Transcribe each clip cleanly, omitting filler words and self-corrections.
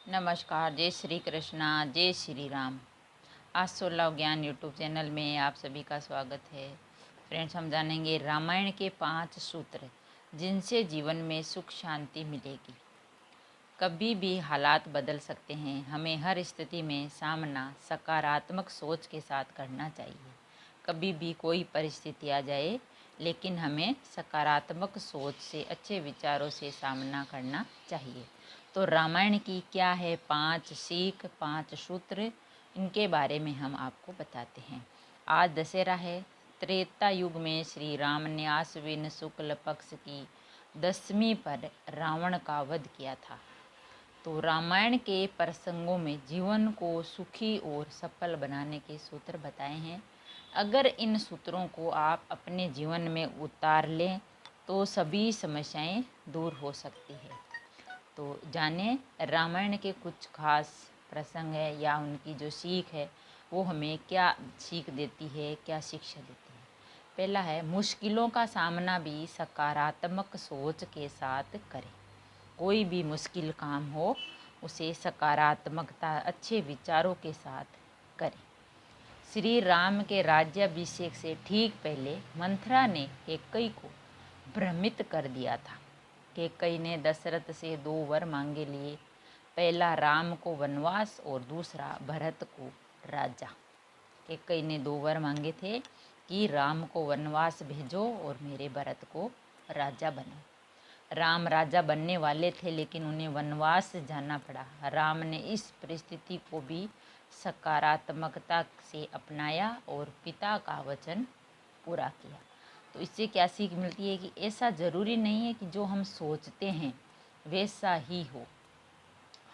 नमस्कार, जय श्री कृष्णा, जय श्री राम। आस्था लव ज्ञान यूट्यूब चैनल में आप सभी का स्वागत है। फ्रेंड्स, हम जानेंगे रामायण के 5 सूत्र जिनसे जीवन में सुख शांति मिलेगी। कभी भी हालात बदल सकते हैं, हमें हर स्थिति में सामना सकारात्मक सोच के साथ करना चाहिए। कभी भी कोई परिस्थिति आ जाए, लेकिन हमें सकारात्मक सोच से, अच्छे विचारों से सामना करना चाहिए। तो रामायण की क्या है 5 सीख, 5 सूत्र, इनके बारे में हम आपको बताते हैं। आज दशहरा है। त्रेता युग में श्री राम ने आश्विन शुक्ल पक्ष की 10वीं पर रावण का वध किया था। तो रामायण के प्रसंगों में जीवन को सुखी और सफल बनाने के सूत्र बताए हैं। अगर इन सूत्रों को आप अपने जीवन में उतार लें तो सभी समस्याएं दूर हो सकती है। तो जाने रामायण के कुछ खास प्रसंग है या उनकी जो सीख है वो हमें क्या सीख देती है, क्या शिक्षा देती है। पहला है, मुश्किलों का सामना भी सकारात्मक सोच के साथ करें। कोई भी मुश्किल काम हो उसे सकारात्मकता, अच्छे विचारों के साथ करें। श्री राम के राज्याभिषेक से ठीक पहले मंथरा ने कैकेयी को भ्रमित कर दिया था। कैकेयी ने दशरथ से 2 वर मांगे लिए, पहला राम को वनवास और दूसरा भरत को राजा। कैकेयी ने 2 वर मांगे थे कि राम को वनवास भेजो और मेरे भरत को राजा बनाओ। राम राजा बनने वाले थे, लेकिन उन्हें वनवास जाना पड़ा। राम ने इस परिस्थिति को भी सकारात्मकता से अपनाया और पिता का वचन पूरा किया। तो इससे क्या सीख मिलती है कि ऐसा ज़रूरी नहीं है कि जो हम सोचते हैं वैसा ही हो।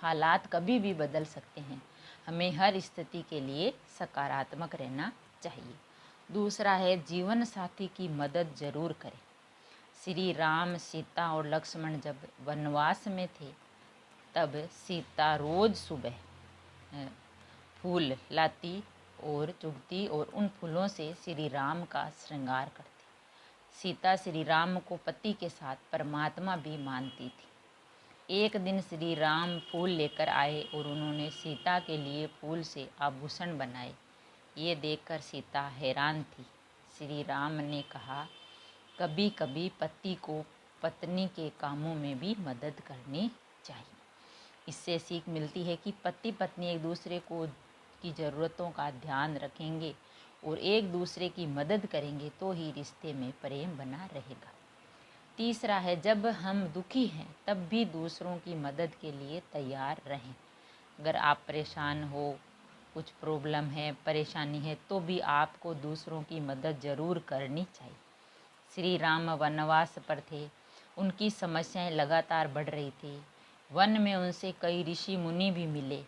हालात कभी भी बदल सकते हैं, हमें हर स्थिति के लिए सकारात्मक रहना चाहिए। दूसरा है, जीवन साथी की मदद जरूर करें। श्री राम, सीता और लक्ष्मण जब वनवास में थे तब सीता रोज सुबह फूल लाती और चुगती और उन फूलों से श्री राम का श्रृंगार करती। सीता श्री राम को पति के साथ परमात्मा भी मानती थी। एक दिन श्री राम फूल लेकर आए और उन्होंने सीता के लिए फूल से आभूषण बनाए। ये देखकर सीता हैरान थी। श्री राम ने कहा, कभी कभी पति को पत्नी के कामों में भी मदद करनी चाहिए। इससे सीख मिलती है कि पति पत्नी एक दूसरे को की ज़रूरतों का ध्यान रखेंगे और एक दूसरे की मदद करेंगे तो ही रिश्ते में प्रेम बना रहेगा। तीसरा है, जब हम दुखी हैं तब भी दूसरों की मदद के लिए तैयार रहें। अगर आप परेशान हो, कुछ प्रॉब्लम है, परेशानी है, तो भी आपको दूसरों की मदद ज़रूर करनी चाहिए। श्री राम वनवास पर थे, उनकी समस्याएं लगातार बढ़ रही थी। वन में उनसे कई ऋषि मुनि भी मिले।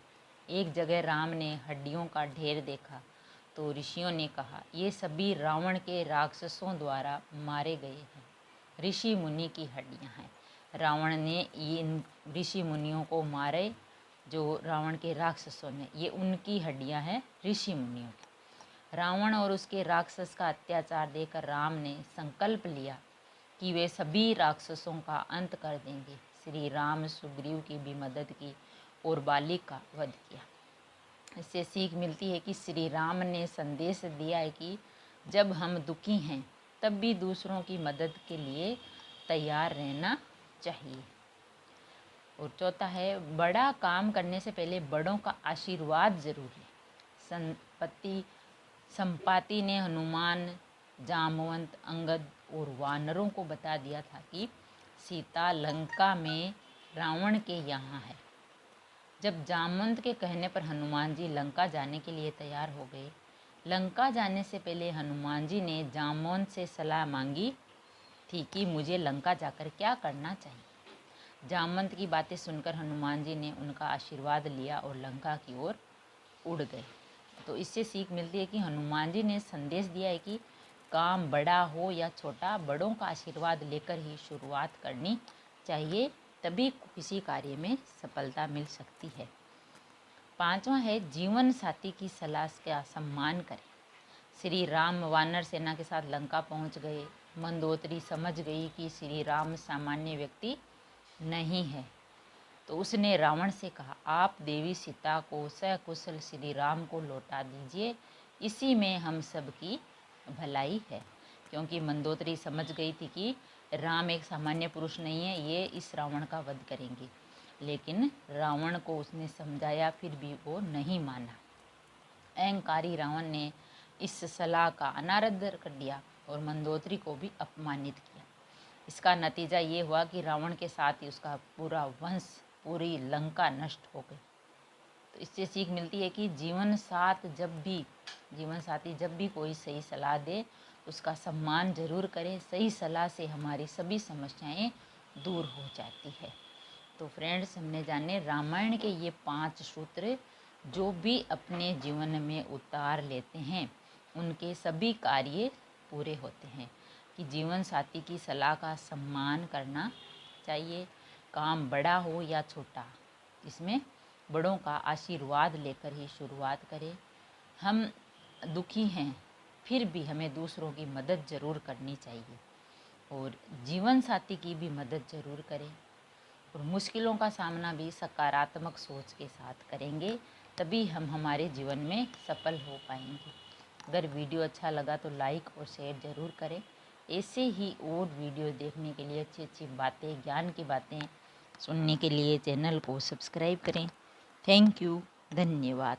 एक जगह राम ने हड्डियों का ढेर देखा तो ऋषियों ने कहा, ये सभी रावण के राक्षसों द्वारा मारे गए हैं। ऋषि मुनि की हड्डियां हैं। रावण ने ये इन ऋषि मुनियों को मारे, जो रावण के राक्षसों ने, ये उनकी हड्डियां हैं, ऋषि मुनियों की। रावण और उसके राक्षस का अत्याचार देखकर राम ने संकल्प लिया कि वे सभी राक्षसों का अंत कर देंगे। श्री राम सुग्रीव की भी मदद की और बाली का वध किया। इससे सीख मिलती है कि श्री राम ने संदेश दिया है कि जब हम दुखी हैं तब भी दूसरों की मदद के लिए तैयार रहना चाहिए। और चौथा है, बड़ा काम करने से पहले बड़ों का आशीर्वाद जरूर लें। संपाति ने हनुमान, जामवंत, अंगद और वानरों को बता दिया था कि सीता लंका में रावण के यहाँ है। जब जामवंत के कहने पर हनुमान जी लंका जाने के लिए तैयार हो गए। लंका जाने से पहले हनुमान जी ने जामवंत से सलाह मांगी थी कि मुझे लंका जाकर क्या करना चाहिए। जामवंत की बातें सुनकर हनुमान जी ने उनका आशीर्वाद लिया और लंका की ओर उड़ गए। तो इससे सीख मिलती है कि हनुमान जी ने संदेश दिया है कि काम बड़ा हो या छोटा, बड़ों का आशीर्वाद लेकर ही शुरुआत करनी चाहिए, तभी किसी कार्य में सफलता मिल सकती है। 5वां है, जीवन साथी की सलाह का सम्मान करें। श्री राम वानर सेना के साथ लंका पहुंच गए। मंदोदरी समझ गई कि श्री राम सामान्य व्यक्ति नहीं है। तो उसने रावण से कहा, आप देवी सीता को सकुशल श्री राम को लौटा दीजिए, इसी में हम सबकी भलाई है। क्योंकि मंदोदरी समझ गई थी कि राम एक सामान्य पुरुष नहीं है, ये इस रावण का वध करेंगे। लेकिन रावण को उसने समझाया, फिर भी वो नहीं माना। अहंकारी रावण ने इस सलाह का अनादर कर दिया और मंदोदरी को भी अपमानित किया। इसका नतीजा ये हुआ कि रावण के साथ ही उसका पूरा वंश, पूरी लंका नष्ट हो गई। तो इससे सीख मिलती है कि जीवन साथी जब भी कोई सही सलाह दे तो उसका सम्मान जरूर करें। सही सलाह से हमारी सभी समस्याएं दूर हो जाती है। तो फ्रेंड्स, हमने जाने रामायण के ये 5 सूत्र जो भी अपने जीवन में उतार लेते हैं उनके सभी कार्य पूरे होते हैं। कि जीवन साथी की सलाह का सम्मान करना चाहिए, काम बड़ा हो या छोटा, इसमें बड़ों का आशीर्वाद लेकर ही शुरुआत करें। हम दुखी हैं फिर भी हमें दूसरों की मदद ज़रूर करनी चाहिए और जीवन साथी की भी मदद ज़रूर करें। और मुश्किलों का सामना भी सकारात्मक सोच के साथ करेंगे, तभी हम हमारे जीवन में सफल हो पाएंगे। अगर वीडियो अच्छा लगा तो लाइक और शेयर ज़रूर करें। ऐसे ही और वीडियो देखने के लिए, अच्छी अच्छी बातें, ज्ञान की बातें सुनने के लिए चैनल को सब्सक्राइब करें। थैंक यू, धन्यवाद।